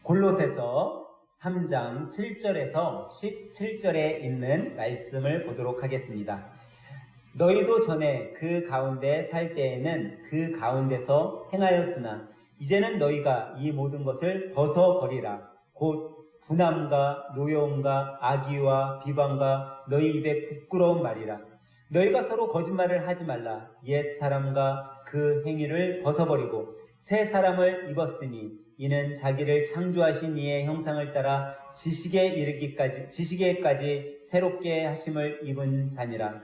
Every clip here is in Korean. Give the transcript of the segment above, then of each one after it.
골로새서 3장 7절에서 17절에 있는 말씀을 보도록 하겠습니다. 너희도 전에 그 가운데 살 때에는 그 가운데서 행하였으나 이제는 너희가 이 모든 것을 벗어버리라. 곧 분함과 노여움과 악의와 비방과 너희 입에 부끄러운 말이라. 너희가 서로 거짓말을 하지 말라. 옛 사람과 그 행위를 벗어버리고 새 사람을 입었으니 이는 자기를 창조하신 이의 형상을 따라 지식에까지 새롭게 하심을 입은 자니라.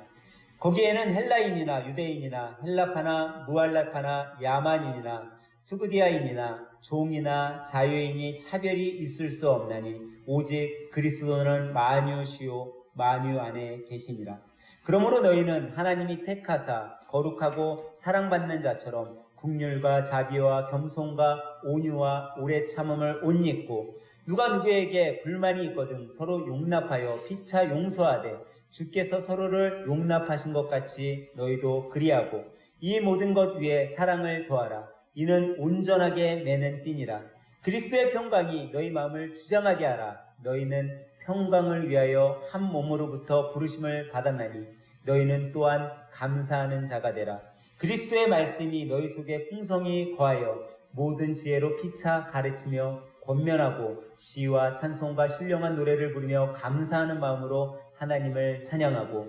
거기에는 헬라인이나 유대인이나 헬라파나 무할라파나 야만인이나 수구디아인이나 종이나 자유인이 차별이 있을 수 없나니 오직 그리스도는 만유시요 만유 안에 계심이라. 그러므로 너희는 하나님이 택하사 거룩하고 사랑받는 자처럼 긍휼과 자비와 겸손과 온유와 오래 참음을 옷 입고 누가 누구에게 불만이 있거든 서로 용납하여 피차 용서하되 주께서 서로를 용납하신 것 같이 너희도 그리하고 이 모든 것 위에 사랑을 더하라. 이는 온전하게 매는 띠니라. 그리스도의 평강이 너희 마음을 주장하게 하라. 너희는 평강을 위하여 한 몸으로부터 부르심을 받았나니 너희는 또한 감사하는 자가 되라. 그리스도의 말씀이 너희 속에 풍성히 거하여 모든 지혜로 피차 가르치며 권면하고 시와 찬송과 신령한 노래를 부르며 감사하는 마음으로 하나님을 찬양하고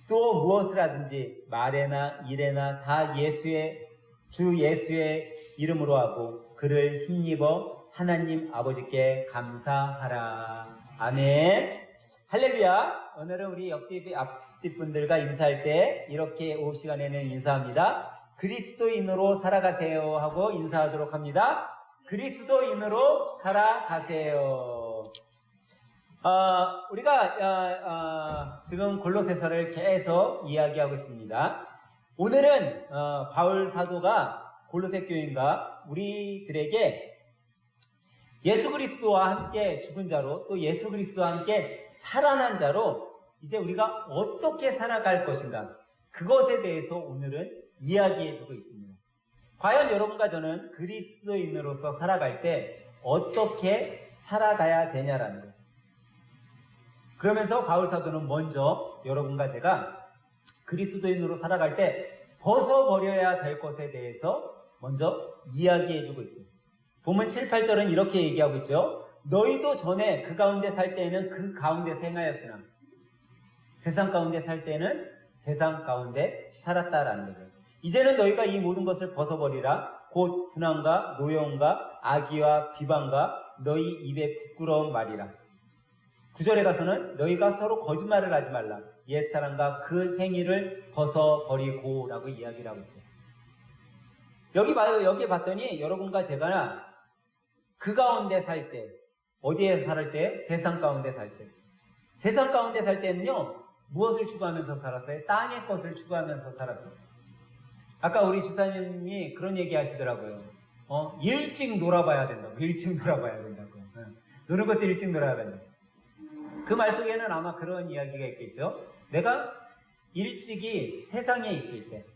또 무엇을 하든지 말에나 일에나 다 주 예수의 이름으로 하고 그를 힘입어 하나님 아버지께 감사하라. 아멘. 할렐루야. 오늘은 우리 앞뒤 분들과 인사할 때 이렇게 오후 시간에는 인사합니다. 그리스도인으로 살아가세요 하고 인사하도록 합니다. 그리스도인으로 살아가세요. 우리가 지금 골로새서를 계속 이야기하고 있습니다. 오늘은 바울 사도가 골로새 교인과 우리들에게 예수 그리스도와 함께 죽은 자로 또 예수 그리스도와 함께 살아난 자로 이제 우리가 어떻게 살아갈 것인가 그것에 대해서 오늘은 이야기해주고 있습니다. 과연 여러분과 저는 그리스도인으로서 살아갈 때 어떻게 살아가야 되냐라는 거예요. 그러면서 바울 사도는 먼저 여러분과 제가 그리스도인으로 살아갈 때 벗어버려야 될 것에 대해서 먼저 이야기해주고 있습니다. 본문 7, 8절은 이렇게 얘기하고 있죠. 너희도 전에 그 가운데 살 때에는 그 가운데서 행하였으나 세상 가운데 살 때는 세상 가운데 살았다라는 거죠. 이제는 너희가 이 모든 것을 벗어버리라. 곧 분함과 노여움과 악의와 비방과 너희 입에 부끄러운 말이라. 9절에 가서는 너희가 서로 거짓말을 하지 말라. 옛사람과 그 행위를 벗어버리고 라고 이야기를 하고 있어요. 여기 봤더니 여러분과 제가 그 가운데 살 때, 어디에 살 때? 세상 가운데 살 때. 세상 가운데 살 때는요, 무엇을 추구하면서 살았어요? 땅의 것을 추구하면서 살았어요. 아까 우리 집사님이 그런 얘기 하시더라고요. 일찍 놀아봐야 된다고. 일찍 놀아봐야 된다고. 노는 것도 일찍 놀아야 된다고. 그 말 속에는 아마 그런 이야기가 있겠죠. 내가 일찍이 세상에 있을 때,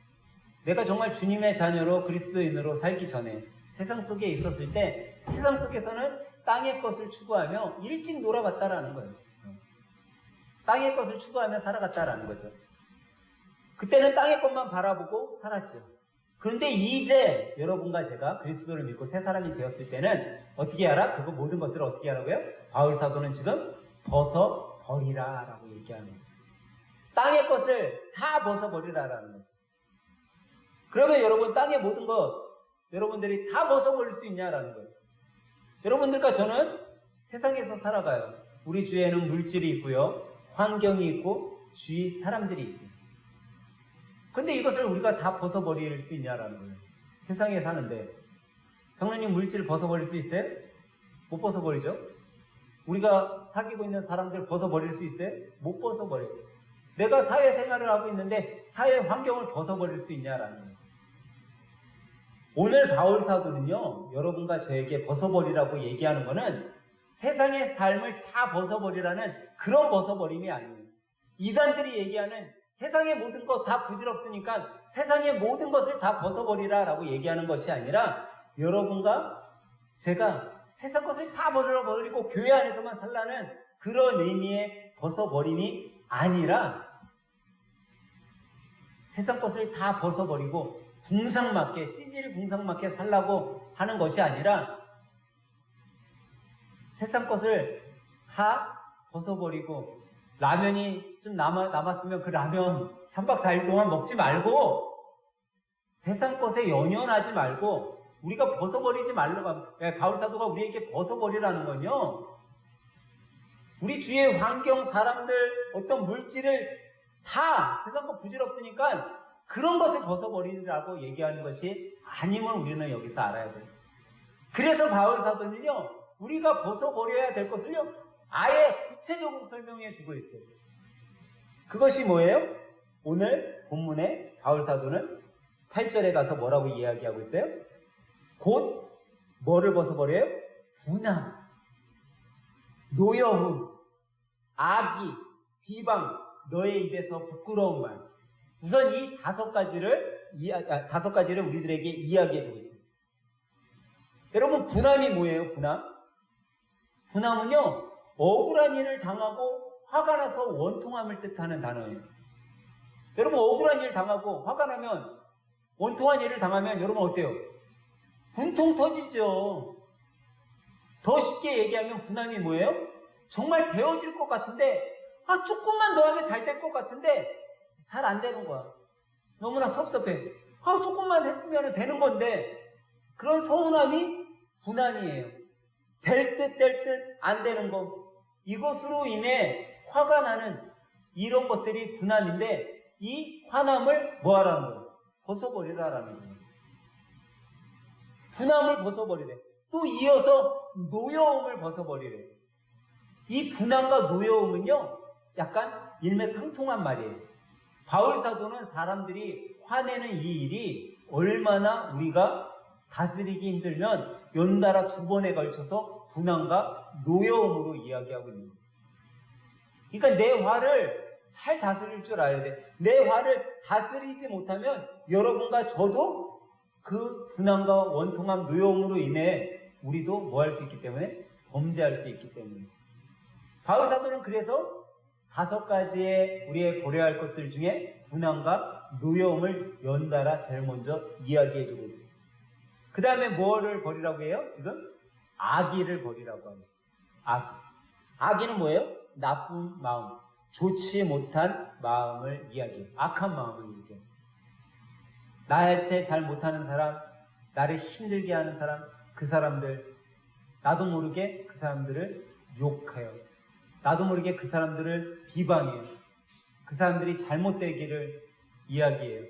내가 정말 주님의 자녀로 그리스도인으로 살기 전에 세상 속에 있었을 때 세상 속에서는 땅의 것을 추구하며 일찍 놀아봤다라는 거예요. 땅의 것을 추구하며 살아갔다라는 거죠. 그때는 땅의 것만 바라보고 살았죠. 그런데 이제 여러분과 제가 그리스도를 믿고 새 사람이 되었을 때는 어떻게 하라? 그거 모든 것들을 어떻게 하라고요? 바울 사도는 지금 벗어버리라 라고 얘기하는 거예요. 땅의 것을 다 벗어버리라라는 거죠. 그러면 여러분 땅의 모든 것 여러분들이 다 벗어버릴 수 있냐라는 거예요. 여러분들과 저는 세상에서 살아가요. 우리 주위에는 물질이 있고요. 환경이 있고 주위 사람들이 있어요. 근데 이것을 우리가 다 벗어버릴 수 있냐라는 거예요. 세상에 사는데 장로님 물질 벗어버릴 수 있어요? 못 벗어버리죠? 우리가 사귀고 있는 사람들 벗어버릴 수 있어요? 못 벗어버려요. 내가 사회생활을 하고 있는데 사회 환경을 벗어버릴 수 있냐라는 거예요. 오늘 바울 사도는요, 여러분과 저에게 벗어버리라고 얘기하는 거는 세상의 삶을 다 벗어버리라는 그런 벗어버림이 아니에요. 이단들이 얘기하는 세상의 모든 것 다 부질없으니까 세상의 모든 것을 다 벗어버리라라고 얘기하는 것이 아니라 여러분과 제가 세상 것을 다 벗어버리고 교회 안에서만 살라는 그런 의미의 벗어버림이 아니라 세상 것을 다 벗어버리고 궁상맞게, 찌질이 궁상맞게 살라고 하는 것이 아니라 세상 것을 다 벗어버리고 라면이 좀 남았으면 그 라면 3박 4일 동안 먹지 말고 세상 것에 연연하지 말고 우리가 벗어버리지 말라고, 바울사도가 우리에게 벗어버리라는 건요, 우리 주위의 환경, 사람들, 어떤 물질을 다 세상 것 부질없으니까 그런 것을 벗어버리라고 얘기하는 것이 아님을 우리는 여기서 알아야 돼요. 그래서 바울사도는요, 우리가 벗어버려야 될 것을요, 아예 구체적으로 설명해 주고 있어요. 그것이 뭐예요? 오늘 본문에 바울사도는 8절에 가서 뭐라고 이야기하고 있어요? 곧 뭐를 벗어버려요? 분함, 노여움, 악의, 비방, 너의 입에서 부끄러운 말. 우선 이 5가지를 우리들에게 이야기해주고 있습니다. 여러분, 분함이 뭐예요? 분함은요, 억울한 일을 당하고 화가 나서 원통함을 뜻하는 단어예요. 여러분, 억울한 일을 당하고 화가 나면, 원통한 일을 당하면 여러분 어때요? 분통 터지죠. 더 쉽게 얘기하면 분함이 뭐예요? 정말 되어질 것 같은데 조금만 더 하면 잘 될 것 같은데 잘 안 되는 거야. 너무나 섭섭해. 조금만 했으면 되는 건데 그런 서운함이 분함이에요. 될 듯 안 되는 거. 이것으로 인해 화가 나는 이런 것들이 분함인데 이 화남을 뭐 하라는 거예요? 벗어버리라라는 거예요. 분함을 벗어버리래. 또 이어서 노여움을 벗어버리래. 이 분함과 노여움은요, 약간 일맥상통한 말이에요. 바울사도는 사람들이 화내는 이 일이 얼마나 우리가 다스리기 힘들면 연달아 2번에 걸쳐서 분함과 노여움으로 이야기하고 있는 거예요. 그러니까 내 화를 잘 다스릴 줄 알아야 돼. 내 화를 다스리지 못하면 여러분과 저도 그 분함과 원통함, 노여움으로 인해 우리도 뭐 할 수 있기 때문에? 범죄할 수 있기 때문에. 바울사도는 그래서 5가지의 우리의 버려야 할 것들 중에 분함과 노여움을 연달아 제일 먼저 이야기해주고 있어요. 그 다음에 뭐를 버리라고 해요? 지금? 악의를 버리라고 하고 있어요. 악의는 뭐예요? 나쁜 마음, 좋지 못한 마음을 이야기해요. 악한 마음을 얘기하죠. 나한테 잘 못하는 사람, 나를 힘들게 하는 사람, 그 사람들, 나도 모르게 그 사람들을 욕해요. 나도 모르게 그 사람들을 비방해요. 그 사람들이 잘못되기를 이야기해요.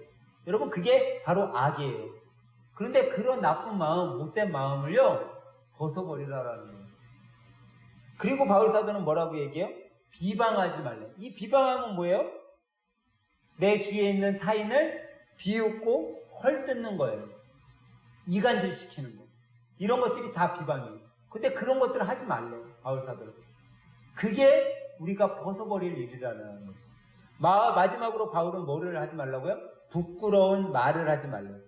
여러분, 그게 바로 악이에요. 그런데 그런 나쁜 마음, 못된 마음을요, 벗어버리라라는 거예요. 그리고 바울사도는 뭐라고 얘기해요? 비방하지 말래. 이 비방하면 뭐예요? 내 주위에 있는 타인을 비웃고 헐뜯는 거예요. 이간질 시키는 거. 이런 것들이 다 비방이에요. 근데 그런 것들을 하지 말래요. 바울사도는. 그게 우리가 벗어버릴 일이라는 거죠. 마지막으로 바울은 뭐를 하지 말라고요? 부끄러운 말을 하지 말래요.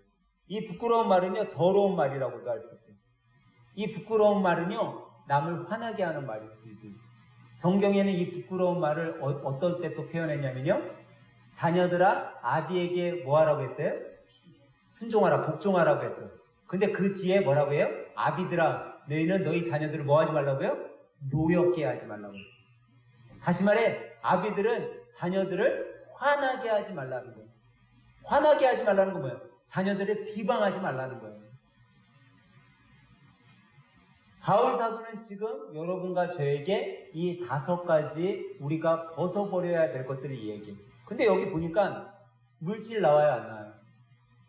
이 부끄러운 말은요, 더러운 말이라고도 할 수 있어요. 이 부끄러운 말은요, 남을 화나게 하는 말일 수도 있어요. 성경에는 이 부끄러운 말을 어떨 때 또 표현했냐면요, 자녀들아, 아비에게 뭐 하라고 했어요? 순종하라, 복종하라고 했어요. 근데 그 뒤에 뭐라고 해요? 아비들아, 너희는 너희 자녀들을 뭐 하지 말라고요? 노엽게 하지 말라고 했어요. 다시 말해, 아비들은 자녀들을 화나게 하지 말라는 거예요. 화나게 하지 말라는 건 뭐예요? 자녀들을 비방하지 말라는 거예요. 바울사도는 지금 여러분과 저에게 이 5가지 우리가 벗어버려야 될 것들을 얘기해요. 근데 여기 보니까 물질 나와요, 안 나와요?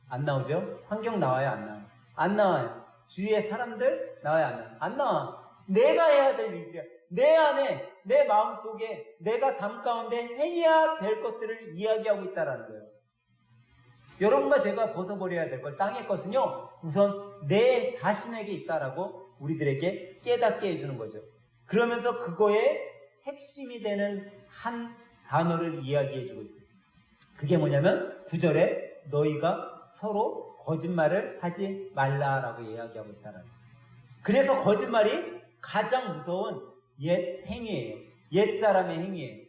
안 나오죠? 환경 나와요, 안 나와요? 안 나와요. 주위의 사람들 나와요, 안 나와요? 안 나와. 내가 해야 될 일들이야. 내 안에, 내 마음속에 내가 삶 가운데 해야 될 것들을 이야기하고 있다는 거예요. 여러분과 제가 벗어버려야 될 것, 땅의 것은요, 우선 내 자신에게 있다라고 우리들에게 깨닫게 해주는 거죠. 그러면서 그거의 핵심이 되는 한 단어를 이야기해주고 있어요. 그게 뭐냐면 9절에 너희가 서로 거짓말을 하지 말라라고 이야기하고 있다는 거예요. 그래서 거짓말이 가장 무서운 옛 행위예요. 옛사람의 행위예요.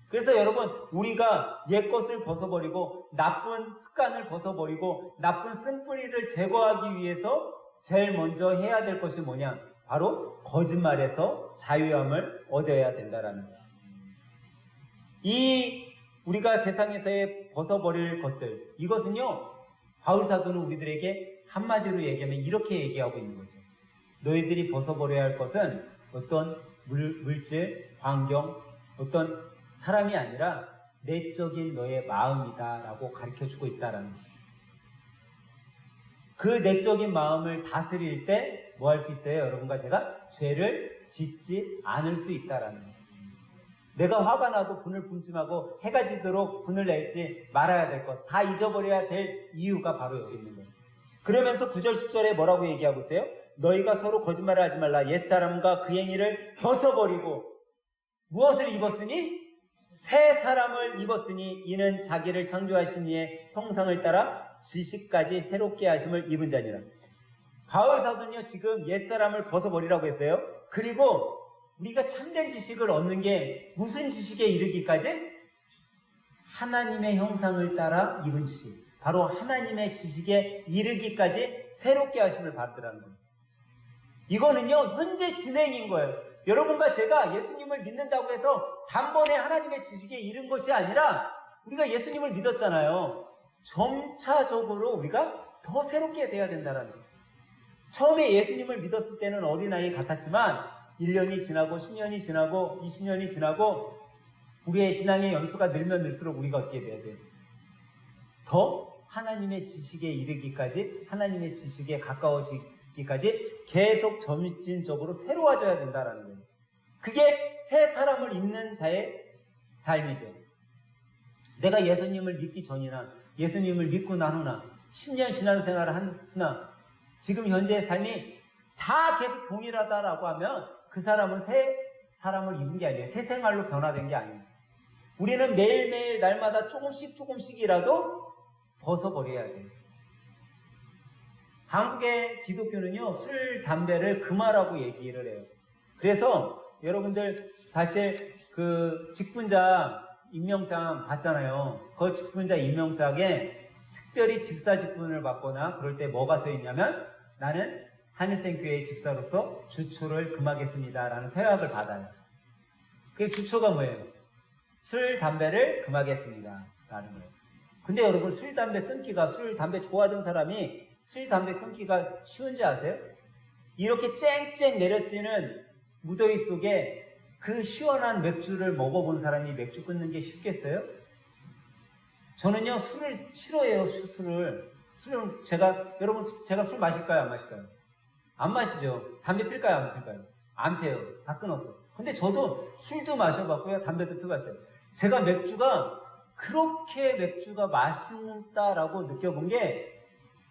그래서 여러분, 우리가 옛것을 벗어버리고 나쁜 습관을 벗어버리고 나쁜 쓴뿌리를 제거하기 위해서 제일 먼저 해야 될 것이 뭐냐? 바로 거짓말에서 자유함을 얻어야 된다라는 거예요. 우리가 세상에서의 벗어버릴 것들, 이것은요, 바울 사도는 우리들에게 한마디로 얘기하면 이렇게 얘기하고 있는 거죠. 너희들이 벗어버려야 할 것은 어떤 물질, 환경, 어떤 사람이 아니라 내적인 너의 마음이다 라고 가르쳐주고 있다라는 거예요. 그 내적인 마음을 다스릴 때 뭐 할 수 있어요? 여러분과 제가 죄를 짓지 않을 수 있다라는 거예요. 내가 화가 나도 분을 품심하고 해가 지도록 분을 내지 말아야 될 것, 다 잊어버려야 될 이유가 바로 여기 있는 거예요. 그러면서 9절 10절에 뭐라고 얘기하고 있어요? 너희가 서로 거짓말을 하지 말라. 옛사람과 그 행위를 벗어버리고 무엇을 입었으니? 새 사람을 입었으니 이는 자기를 창조하신 이의 형상을 따라 지식까지 새롭게 하심을 입은 자니라. 바울 사도는요, 지금 옛사람을 벗어버리라고 했어요. 그리고 우리가 참된 지식을 얻는 게 무슨 지식에 이르기까지? 하나님의 형상을 따라 입은 지식. 바로 하나님의 지식에 이르기까지 새롭게 하심을 받으라는 거예요. 이거는요, 현재 진행인 거예요. 여러분과 제가 예수님을 믿는다고 해서 단번에 하나님의 지식에 이른 것이 아니라 우리가 예수님을 믿었잖아요. 점차적으로 우리가 더 새롭게 돼야 된다는 거예요. 처음에 예수님을 믿었을 때는 어린아이 같았지만 1년이 지나고 10년이 지나고 20년이 지나고 우리의 신앙의 연수가 늘면 늘수록 우리가 어떻게 돼야 돼요? 더 하나님의 지식에 이르기까지, 하나님의 지식에 가까워지기까지 계속 점진적으로 새로워져야 된다는 거예요. 그게 새 사람을 입는 자의 삶이죠. 내가 예수님을 믿기 전이나 예수님을 믿고 난 후나 10년 신앙생활을 했으나 지금 현재의 삶이 다 계속 동일하다라고 하면 그 사람은 새 사람을 입은 게 아니에요. 새 생활로 변화된 게 아니에요. 우리는 매일매일 날마다 조금씩이라도 벗어버려야 돼요. 한국의 기독교는요, 술, 담배를 금하라고 얘기를 해요. 그래서 여러분들 사실 그 직분자 임명장 받잖아요. 그 직분자 임명장에 특별히 집사 직분을 받거나 그럴 때 뭐가 써 있냐면 나는 한일생교회의 집사로서 주초를 금하겠습니다 라는 서약을 받아요. 그 주초가 뭐예요? 술, 담배를 금하겠습니다 라는 거예요. 근데 여러분, 술, 담배 끊기가, 술, 담배 좋아하던 사람이 술, 담배 끊기가 쉬운지 아세요? 이렇게 쨍쨍 내려지는 무더위 속에 그 시원한 맥주를 먹어본 사람이 맥주 끊는 게 쉽겠어요? 저는요, 술을 싫어해요, 술을. 여러분, 제가 술 마실까요, 안 마실까요? 안 마시죠. 담배 필까요, 안 필까요? 안 펴요. 다 끊었어. 근데 저도 술도 마셔봤고요, 담배도 펴봤어요. 제가 그렇게 맥주가 맛있다라고 느껴본 게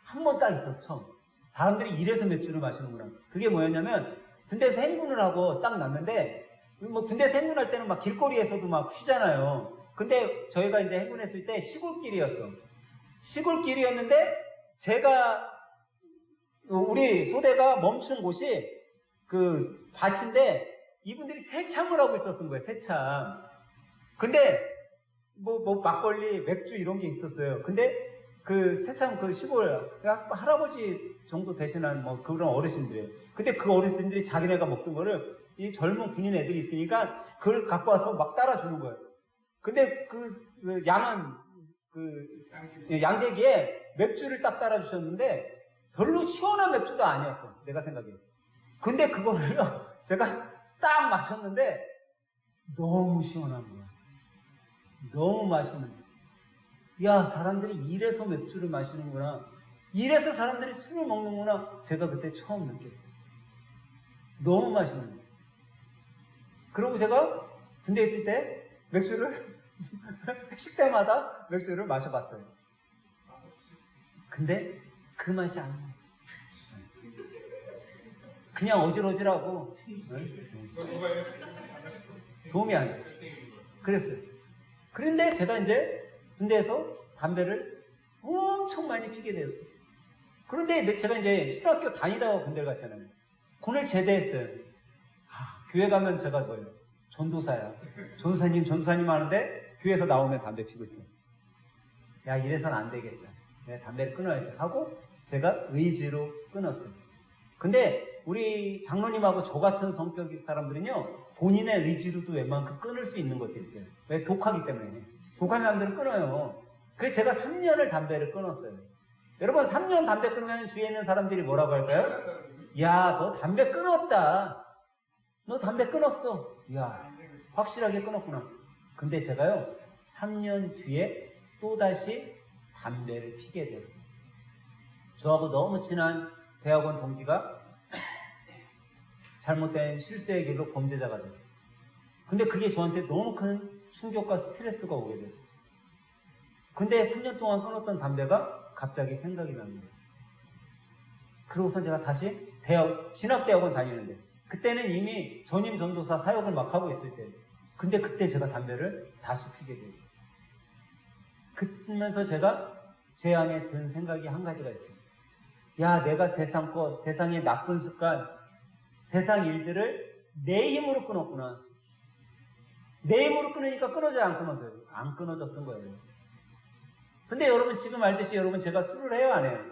한 번 딱 있었어, 처음. 사람들이 이래서 맥주를 마시는구나. 그게 뭐였냐면, 군대에서 행군을 하고 딱 났는데, 뭐 군대에서 행군할 때는 막 길거리에서도 막 쉬잖아요. 근데 저희가 이제 행군했을 때 시골길이었어. 시골길이었는데, 우리 소대가 멈춘 곳이 그 밭인데, 이분들이 세참을 하고 있었던 거예요, 세참. 근데, 막걸리, 맥주 이런 게 있었어요. 근데, 그 세참 그 시골, 할아버지 정도 되시는 뭐 그런 어르신들이에요. 근데 그 어르신들이 자기네가 먹던 거를 이 젊은 군인 애들이 있으니까 그걸 갖고 와서 막 따라주는 거예요. 근데 양은 양재기에 맥주를 딱 따라주셨는데 별로 시원한 맥주도 아니었어. 내가 생각에. 근데 그거를요, 제가 딱 마셨는데 너무 시원한 거야. 너무 맛있는 거야. 야, 사람들이 이래서 맥주를 마시는구나. 이래서 사람들이 술을 먹는구나. 제가 그때 처음 느꼈어요. 너무 맛있는 거예요. 그리고 제가 군대에 있을 때 맥주를 회식 때마다 맥주를 마셔봤어요. 근데 그 맛이 안 나요. 그냥 어질어질하고 도움이 안 돼요. 그랬어요. 그런데 제가 이제 군대에서 담배를 엄청 많이 피게 되었어요. 그런데 제가 이제 신학교 다니다가 군대를 갔잖아요. 군을 제대했어요. 교회 가면 제가 뭐예요? 전도사야. 전도사님 하는데 교회에서 나오면 담배 피고 있어요. 야, 이래서는 안 되겠다. 내가 담배를 끊어야지 하고 제가 의지로 끊었어요. 근데 우리 장로님하고 저 같은 성격의 사람들은요, 본인의 의지로도 웬만큼 끊을 수 있는 것도 있어요. 왜? 독하기 때문에. 독한 사람들은 끊어요. 그래서 제가 3년을 담배를 끊었어요. 여러분, 3년 담배 끊으면 주위에 있는 사람들이 뭐라고 할까요? 야, 너 담배 끊었다. 너 담배 끊었어. 야, 확실하게 끊었구나. 근데 제가요, 3년 뒤에 또다시 담배를 피게 되었어요. 저하고 너무 친한 대학원 동기가 잘못된 실수의 길로 범죄자가 됐어요. 근데 그게 저한테 너무 큰 충격과 스트레스가 오게 됐어요. 근데 3년 동안 끊었던 담배가 갑자기 생각이 나는 거예요. 그러고서 제가 다시 진학대학원 다니는데, 그때는 이미 전임 전도사 사역을 막 하고 있을 때예요. 근데 그때 제가 담배를 다시 피게 됐어요. 그러면서 제가 제 안에 든 생각이 한 가지가 있어요. 야, 내가 세상 것, 세상의 나쁜 습관, 세상 일들을 내 힘으로 끊었구나. 내 힘으로 끊으니까 끊어져요, 안 끊어져요? 안 끊어졌던 거예요. 근데 여러분 지금 알듯이 여러분 제가 술을 해요, 안 해요?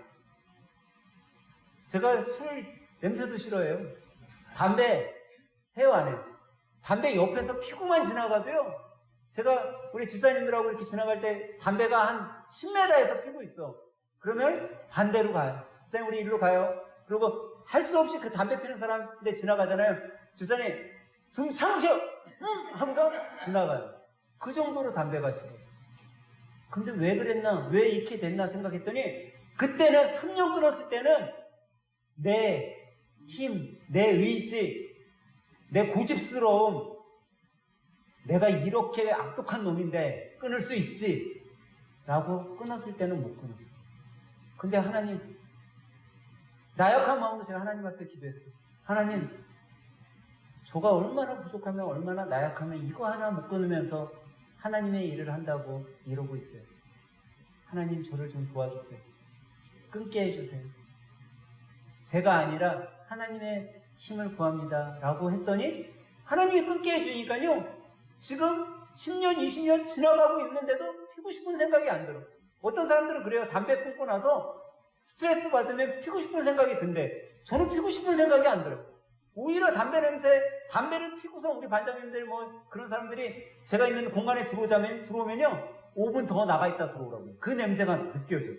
제가 술 냄새도 싫어해요. 담배 해요, 안 해요? 담배 옆에서 피고만 지나가도요, 제가 우리 집사님들하고 이렇게 지나갈 때 담배가 한 10m에서 피고 있어. 그러면 반대로 가요. 쌤, 우리 일로 가요. 그리고 할 수 없이 그 담배 피는 사람인데 지나가잖아요. 집사님, 숨 참으셔! 하고서 지나가요. 그 정도로 담배가 싫어져. 근데 왜 그랬나? 왜 이렇게 됐나 생각했더니, 그때는 3년 끊었을 때는 내 힘, 내 의지, 내 고집스러움, 내가 이렇게 악독한 놈인데 끊을 수 있지 라고 끊었을 때는 못 끊었어. 근데 하나님, 나약한 마음으로 제가 하나님 앞에 기도했어요. 하나님, 저가 얼마나 부족하면, 얼마나 나약하면 이거 하나 못 끊으면서 하나님의 일을 한다고 이러고 있어요. 하나님, 저를 좀 도와주세요. 끊게 해주세요. 제가 아니라 하나님의 힘을 구합니다 라고 했더니 하나님이 끊게 해주니까요, 지금 10년, 20년 지나가고 있는데도 피고 싶은 생각이 안 들어. 어떤 사람들은 그래요. 담배 끊고 나서 스트레스 받으면 피고 싶은 생각이 든대. 저는 피고 싶은 생각이 안 들어요. 오히려 담배를 피고서 우리 반장님들 뭐 그런 사람들이 제가 있는 공간에 들어오면요, 5분 더 나가 있다 들어오라고요. 그 냄새가 느껴져요.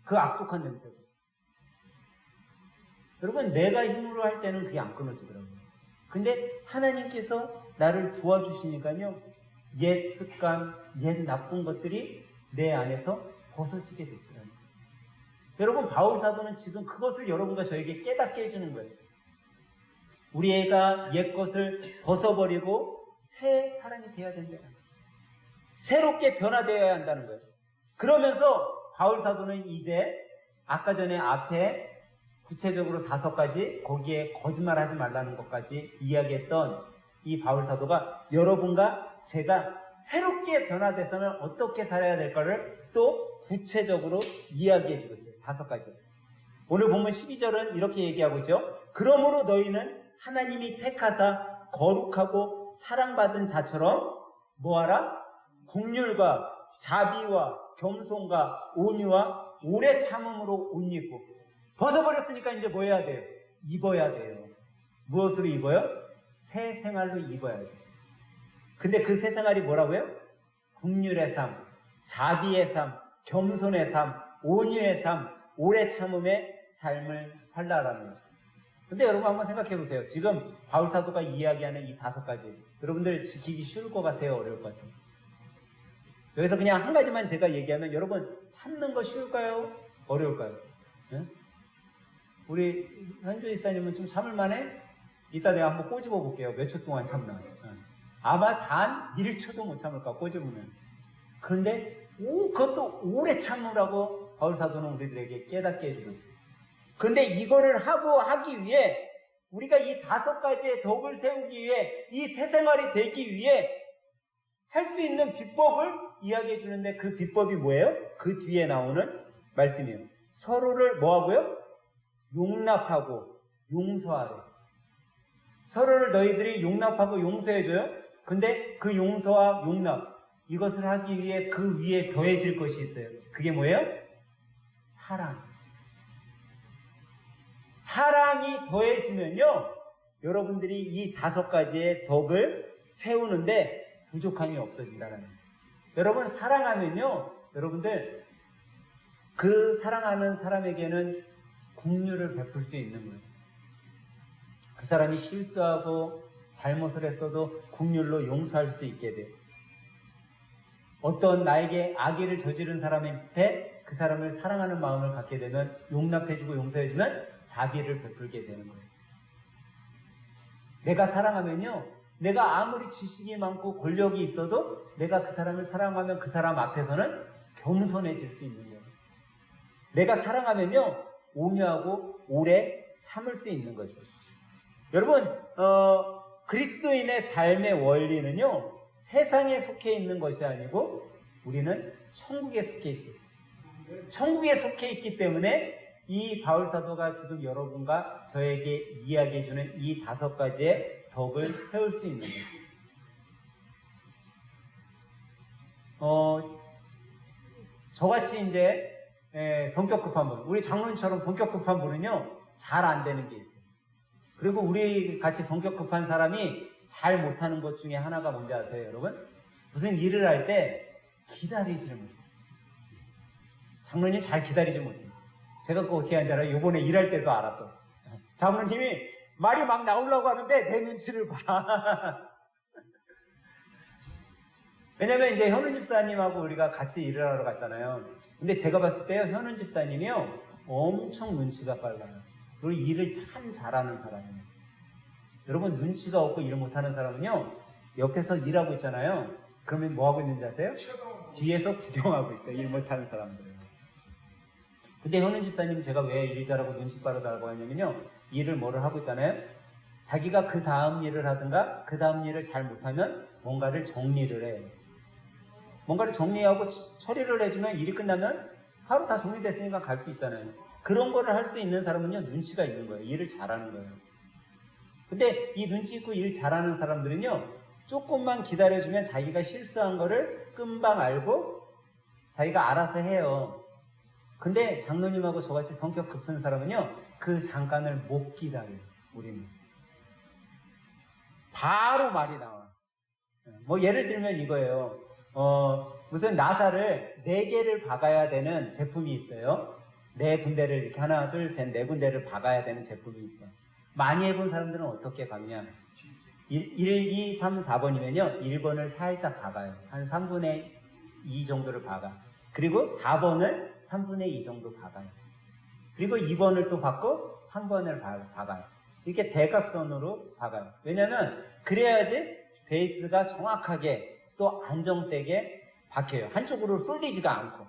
그 악독한 냄새가. 여러분, 내가 힘으로 할 때는 그게 안 끊어지더라고요. 근데 하나님께서 나를 도와주시니까요, 옛 습관, 옛 나쁜 것들이 내 안에서 벗어지게 됐더라고요. 여러분, 바울 사도는 지금 그것을 여러분과 저에게 깨닫게 해주는 거예요. 우리 애가 옛 것을 벗어버리고 새 사람이 되어야 된다. 새롭게 변화되어야 한다는 거예요. 그러면서 바울 사도는 이제 아까 전에 앞에 구체적으로 5가지, 거기에 거짓말하지 말라는 것까지 이야기했던 이 바울 사도가 여러분과 제가 새롭게 변화돼서는 어떻게 살아야 될까를 또 구체적으로 이야기해 주고 있어요. 5가지. 오늘 본문 12절은 이렇게 얘기하고 있죠. 그러므로 너희는 하나님이 택하사 거룩하고 사랑받은 자처럼 뭐하라? 긍휼과 자비와 겸손과 온유와 오래 참음으로 옷 입고. 벗어버렸으니까 이제 뭐 해야 돼요? 입어야 돼요. 무엇으로 입어요? 새 생활로 입어야 돼요. 근데 그 새 생활이 뭐라고요? 긍휼의 삶, 자비의 삶, 겸손의 삶, 온유의 삶, 오래 참음의 삶을 살라라는 거죠. 근데 여러분 한번 생각해 보세요. 지금 바울 사도가 이야기하는 이 5가지, 여러분들 지키기 쉬울 것 같아요? 어려울 것 같아요? 여기서 그냥 한 가지만 제가 얘기하면 여러분 참는 거 쉬울까요? 어려울까요? 네? 우리 현주 이사님은 좀 참을 만해? 이따 내가 한번 꼬집어 볼게요. 몇 초 동안 참나. 아마 단 1초도 못 참을 거야, 꼬집으면. 그런데 그것도 오래 참으라고 바울 사도는 우리들에게 깨닫게 해주고 있어요. 근데 이거를 하기 위해, 우리가 이 5가지의 덕을 세우기 위해, 이 새 생활이 되기 위해 할 수 있는 비법을 이야기해 주는데, 그 비법이 뭐예요? 그 뒤에 나오는 말씀이에요. 서로를 뭐하고요? 용납하고 용서하래. 서로를 너희들이 용납하고 용서해줘요. 근데 그 용서와 용납, 이것을 하기 위해 그 위에 더해질 것이 있어요. 그게 뭐예요? 사랑. 사랑이 더해지면요, 여러분들이 이 5가지의 덕을 세우는데 부족함이 없어진다는 거예요. 여러분, 사랑하면요, 여러분들 그 사랑하는 사람에게는 긍휼을 베풀 수 있는 거예요. 그 사람이 실수하고 잘못을 했어도 긍휼로 용서할 수 있게 돼요. 어떤 나에게 악의를 저지른 사람한테 그 사람을 사랑하는 마음을 갖게 되면, 용납해주고 용서해주면 자비를 베풀게 되는 거예요. 내가 사랑하면요, 내가 아무리 지식이 많고 권력이 있어도 내가 그 사람을 사랑하면 그 사람 앞에서는 겸손해질 수 있는 거예요. 내가 사랑하면요, 온유하고 오래 참을 수 있는 거죠. 여러분, 그리스도인의 삶의 원리는요, 세상에 속해 있는 것이 아니고 우리는 천국에 속해 있어요. 천국에 속해 있기 때문에 이 바울사도가 지금 여러분과 저에게 이야기해주는 이 5가지의 덕을 세울 수 있는 거죠. 저같이 이제 성격 급한 분, 우리 장로님처럼 성격 급한 분은요, 잘 안 되는 게 있어요. 그리고 우리 같이 성격 급한 사람이 잘 못하는 것 중에 하나가 뭔지 아세요, 여러분? 무슨 일을 할 때 기다리지를 못해요. 장로님 잘 기다리지 못해요. 제가 그거 어떻게 하는지 알아요? 요번에 일할 때도 알았어. 장로님이 말이 막 나오려고 하는데 내 눈치를 봐. 왜냐면 이제 현우 집사님하고 우리가 같이 일을 하러 갔잖아요. 근데 제가 봤을 때요, 현우 집사님이요, 엄청 눈치가 빨라요. 그리고 일을 참 잘하는 사람이에요. 여러분, 눈치가 없고 일 못하는 사람은요, 옆에서 일하고 있잖아요. 그러면 뭐 하고 있는지 아세요? 뒤에서 구경하고 있어요, 일 못하는 사람들은. 근데 현우 집사님, 제가 왜 일 잘하고 눈치 빠르다고 하냐면요, 일을 뭐를 하고 있잖아요. 자기가 그 다음 일을 하든가 그 다음 일을 잘 못하면 뭔가를 정리를 해요. 뭔가를 정리하고 처리를 해주면, 일이 끝나면 바로 다 정리됐으니까 갈 수 있잖아요. 그런 거를 할 수 있는 사람은요, 눈치가 있는 거예요. 일을 잘하는 거예요. 근데 이 눈치 있고 일 잘하는 사람들은요, 조금만 기다려주면 자기가 실수한 거를 금방 알고 자기가 알아서 해요. 근데 장로님하고 저같이 성격 급한 사람은요, 그 잠깐을 못 기다려요. 우리는 바로 말이 나와. 뭐 예를 들면 이거예요. 무슨 나사를 4개를 박아야 되는 제품이 있어요. 4군데를 이렇게 하나 둘 셋 4군데를 박아야 되는 제품이 있어. 많이 해본 사람들은 어떻게 박냐, 1, 2, 3, 4번이면요 1번을 살짝 박아요. 한 3분의 2 정도를 박아. 그리고 4번을 3분의 2 정도 박아요. 그리고 2번을 또 박고 3번을 박아요. 이렇게 대각선으로 박아요. 왜냐면 그래야지 베이스가 정확하게 또 안정되게 박혀요. 한쪽으로 쏠리지가 않고.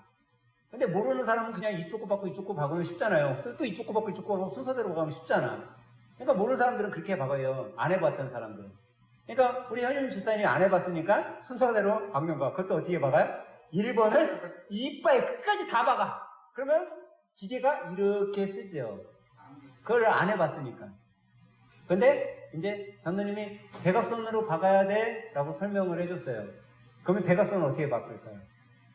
근데 모르는 사람은 그냥 이쪽 거 박고 이쪽 거 박으면 쉽잖아요. 또 이쪽 거 박고 이쪽 거 박고 순서대로 박으면 쉽잖아. 그러니까 모르는 사람들은 그렇게 박아요. 안 해봤던 사람들은. 그러니까 우리 현윤 집사님이 안 해봤으니까 순서대로 박는 거야. 그것도 어떻게 박아요? 1번을 이빨 끝까지 다 박아. 그러면 기계가 이렇게 쓰죠. 그걸 안 해봤으니까. 근데 이제 장로님이 대각선으로 박아야 돼 라고 설명을 해줬어요. 그러면 대각선을 어떻게 바꿀까요?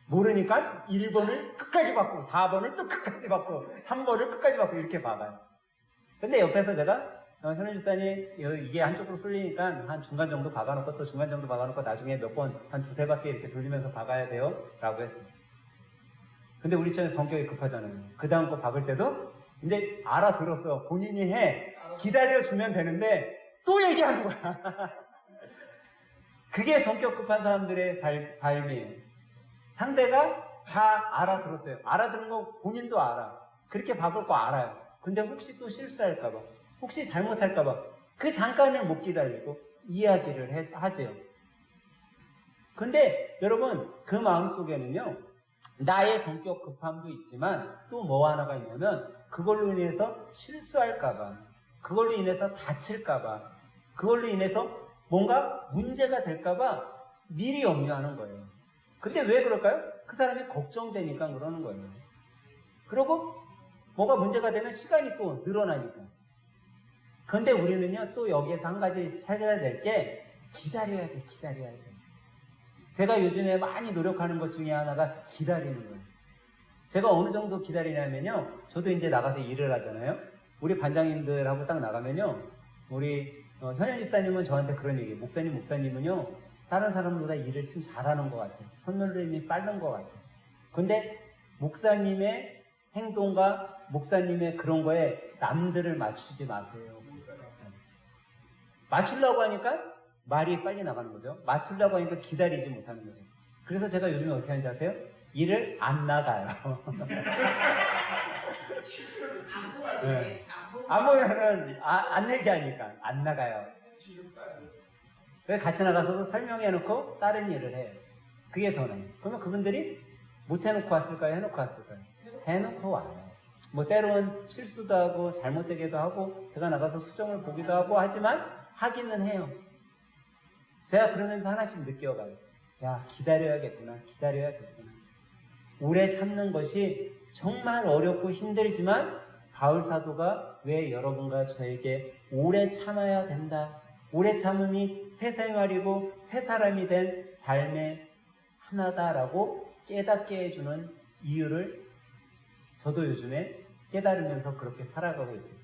모르니까 1번을 끝까지 박고 4번을 또 끝까지 박고 3번을 끝까지 박고 이렇게 박아요. 근데 옆에서 제가 현우 집사님 이게 한쪽으로 쏠리니까 한 중간 정도 박아놓고 또 중간 정도 박아놓고 나중에 몇 번 한 2-3바퀴 이렇게 돌리면서 박아야 돼요 라고 했어요. 근데 우리 처는 성격이 급하잖아요. 그 다음 거 박을 때도 이제 알아들었어. 본인이 해. 기다려주면 되는데 또 얘기하는 거야. 그게 성격 급한 사람들의 삶이에요. 상대가 다 알아들었어요. 알아들은 거 본인도 알아. 그렇게 박을 거 알아요. 근데 혹시 또 실수할까봐, 혹시 잘못할까봐 그 잠깐을 못 기다리고 이야기를 하죠. 근데 여러분, 그 마음속에는요, 나의 성격 급함도 있지만 또 뭐 하나가 있냐면, 그걸로 인해서 실수할까봐, 그걸로 인해서 다칠까봐, 그걸로 인해서 뭔가 문제가 될까봐 미리 염려하는 거예요. 근데 왜 그럴까요? 그 사람이 걱정되니까 그러는 거예요. 그리고 뭐가 문제가 되면 시간이 또 늘어나니까. 근데 우리는요, 또 여기에서 한 가지 찾아야 될 게 기다려야 돼. 제가 요즘에 많이 노력하는 것 중에 하나가 기다리는 거예요. 제가 어느 정도 기다리냐면요, 저도 이제 나가서 일을 하잖아요. 우리 반장님들하고 딱 나가면요, 우리 현현 집사님은 저한테 그런 얘기해요. 목사님은요, 다른 사람보다 일을 참 잘하는 것 같아요. 손놀림이 빠른 것 같아요. 근데 목사님의 행동과 목사님의 그런 거에 남들을 맞추지 마세요. 맞추려고 하니까 말이 빨리 나가는 거죠. 맞추려고 하니까 기다리지 못하는 거죠. 그래서 제가 요즘에 어떻게 하는지 아세요? 일을 안 나가요. 네. 안 보면은 안 얘기하니까 안 나가요. 그래서 같이 나가서도 설명해놓고 다른 일을 해요. 그게 더 나아요. 그러면 그분들이 못 해놓고 왔을까요? 해놓고 왔을까요? 해놓고 와요. 뭐 때로는 실수도 하고 잘못되기도 하고 제가 나가서 수정을 보기도 하고 하지만 하기는 해요. 제가 그러면서 하나씩 느껴가요. 야, 기다려야겠구나. 오래 참는 것이 정말 어렵고 힘들지만 바울 사도가 왜 여러분과 저에게 오래 참아야 된다. 오래 참음이 새 생활이고 새 사람이 된 삶의 하나다라고 깨닫게 해주는 이유를 저도 요즘에 깨달으면서 그렇게 살아가고 있습니다.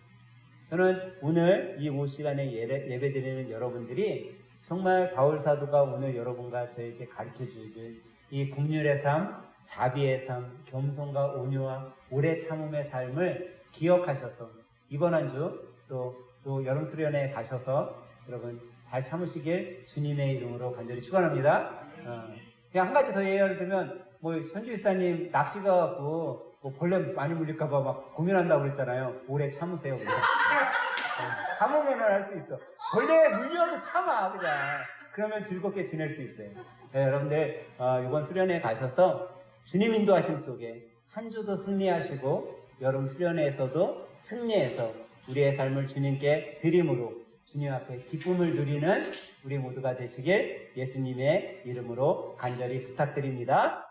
저는 오늘 이 오후 시간에 예배드리는 여러분들이 정말 바울 사도가 오늘 여러분과 저에게 가르쳐 주실 이 긍휼의 삶, 자비의 삶, 겸손과 온유와 오래 참음의 삶을 기억하셔서 이번 한 주 또 여름 수련회에 가셔서 여러분 잘 참으시길 주님의 이름으로 간절히 축원합니다. 그냥 한 가지 더 예를 들면 뭐 현주 이사님 낚시 가갖고 뭐 벌레 많이 물릴까봐 막 고민한다고 그랬잖아요. 오래 참으세요. 그냥. 참으면 할 수 있어. 벌레 물려도 참아 그냥. 그러면 즐겁게 지낼 수 있어요. 네, 여러분들 이번 수련회에 가셔서 주님 인도하심 속에 한 주도 승리하시고 여름 수련회에서도 승리해서 우리의 삶을 주님께 드림으로 주님 앞에 기쁨을 누리는 우리 모두가 되시길 예수님의 이름으로 간절히 부탁드립니다.